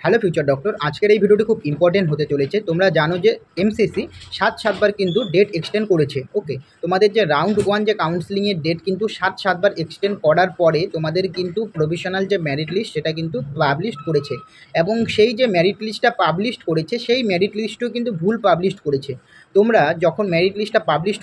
Hello future doctor, আজকের এই ভিডিওটি খুব ইম্পর্টেন্ট হতে চলেছে। তোমরা জানো যে এমসিসি 7বার কিন্তু ডেট এক্সটেন্ড করেছে। ওকে, তোমাদের যে রাউন্ড 1 যে কাউন্সিলিংয়ের ডেট কিন্তু 7বার এক্সটেন্ড করার পরে তোমাদের কিন্তু প্রভিশনাল যে মেরিট লিস্ট সেটা কিন্তু পাবলিশ করেছে, এবং সেই যে মেরিট লিস্টটা পাবলিশ করেছে সেই মেরিট লিস্টও কিন্তু ভুল পাবলিশ করেছে। তোমরা যখন মেরিট লিস্টটা পাবলিশ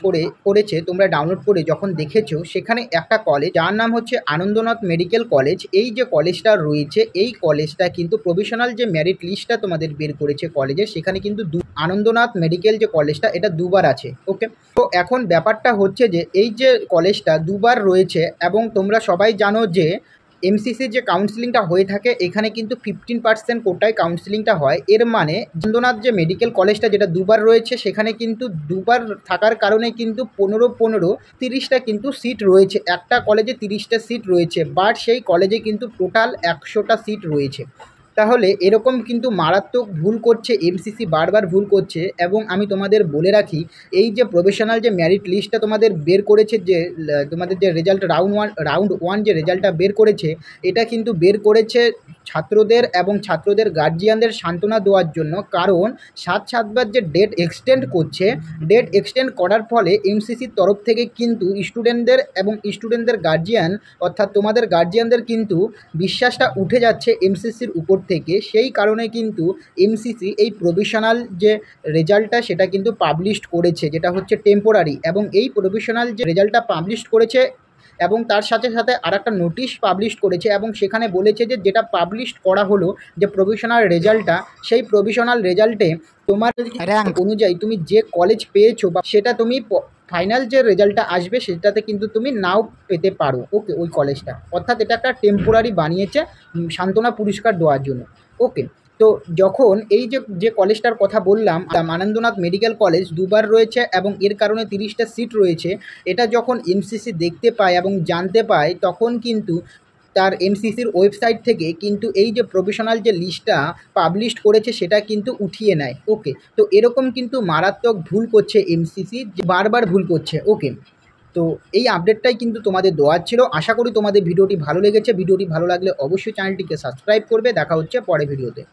করেছে তোমরা ডাউনলোড করে যখন দেখেছো, সেখানে একটা কলেজ যার নাম হচ্ছে আনন্দনাথ মেডিকেল কলেজ, এই যে কলেজটা রয়েছে এই কলেজটা কিন্তু প্রভিশনাল যে মেরিট লিস্টটা তোমাদের বের করেছে কলেজের, সেখানে কিন্তু আনন্দনাথ মেডিকেল যে কলেজটা এটা দুবার আছে। ওকে, তো এখন ব্যাপারটা হচ্ছে যে এই যে কলেজটা দুবার রয়েছে, এবং তোমরা সবাই জানো যে এমসিসির যে কাউন্সিলিংটা হয়ে থাকে এখানে কিন্তু 15% কোটায় কাউন্সিলিংটা হয়। এর মানে আনন্দনাথ যে মেডিকেল কলেজটা যেটা দুবার রয়েছে সেখানে কিন্তু দুবার থাকার কারণে কিন্তু 15-15 30টা কিন্তু সিট রয়েছে। একটা কলেজে 30টা সিট রয়েছে, বাট সেই কলেজে কিন্তু টোটাল 100টা সিট রয়েছে। তাহলে এরকম কিন্তু মারাত্মক ভুল করছে এমসিসি, বারবার ভুল করছে। এবং আমি তোমাদের বলে রাখি, এই যে প্রফেশনাল যে মেরিট লিস্টটা তোমাদের বের করেছে, যে তোমাদের যে রেজাল্ট রাউন্ড ওয়ান যে রেজাল্টটা বের করেছে, এটা কিন্তু বের করেছে ছাত্রদের এবং ছাত্রদের গার্জিয়ানদের সান্ত্বনা দেওয়ার জন্য। কারণ 7বার যে ডেট এক্সটেন্ড করছে, ডেট এক্সটেন্ড করার ফলে এমসিসির তরফ থেকে কিন্তু স্টুডেন্টদের এবং স্টুডেন্টদের গার্জিয়ান অর্থাৎ তোমাদের গার্জিয়ানদের কিন্তু বিশ্বাসটা উঠে যাচ্ছে এমসিসির উপর থেকে। সেই কারণে কিন্তু এমসিসি এই প্রভিশনাল যে রেজাল্টটা সেটা কিন্তু পাবলিশ করেছে, যেটা হচ্ছে টেম্পোরারি। এবং এই প্রভিশনাল যে রেজাল্টটা পাবলিশ করেছে এবং তার সাথে সাথে আর একটা নোটিশ পাবলিশ করেছে, এবং সেখানে বলেছে যে যেটা পাবলিশ করা হলো যে প্রভিশনাল রেজাল্টটা, সেই প্রভিশনাল রেজাল্টে তোমার র্যাঙ্ক অনুযায়ী তুমি যে কলেজ পেয়েছো বা সেটা তুমি ফাইনাল যে রেজাল্টটা আসবে সেটাতে কিন্তু তুমি নাও পেতে পারো। ওকে, ওই কলেজটা অর্থাৎ এটা একটা টেম্পোরারি বানিয়েছে সান্ত্বনা পুরস্কার দেওয়ার জন্য। ওকে, তো যখন এই যে কলেজটার কথা বললাম আনন্দনাথ মেডিকেল কলেজ দুবার রয়েছে এবং এর কারণে 30টা সিট রয়েছে, এটা যখন এমসিসি দেখতে পায় এবং জানতে পায়, তখন কিন্তু তার এমসিসির ওয়েবসাইট থেকে কিন্তু এই যে প্রভিশনাল যে লিস্টটা পাবলিশ করেছে সেটা কিন্তু উঠিয়ে নেয়। ওকে, তো এরকম কিন্তু মারাত্মক ভুল করছে এমসিসি, বারবার ভুল করছে। ওকে, তো এই আপডেটটাই কিন্তু তোমাদের দেওয়ার ছিল। আশা করি তোমাদের ভিডিওটি ভালো লেগেছে। ভিডিওটি ভালো লাগলে অবশ্যই চ্যানেলটিকে সাবস্ক্রাইব করবে। দেখা হচ্ছে পরে ভিডিওতে।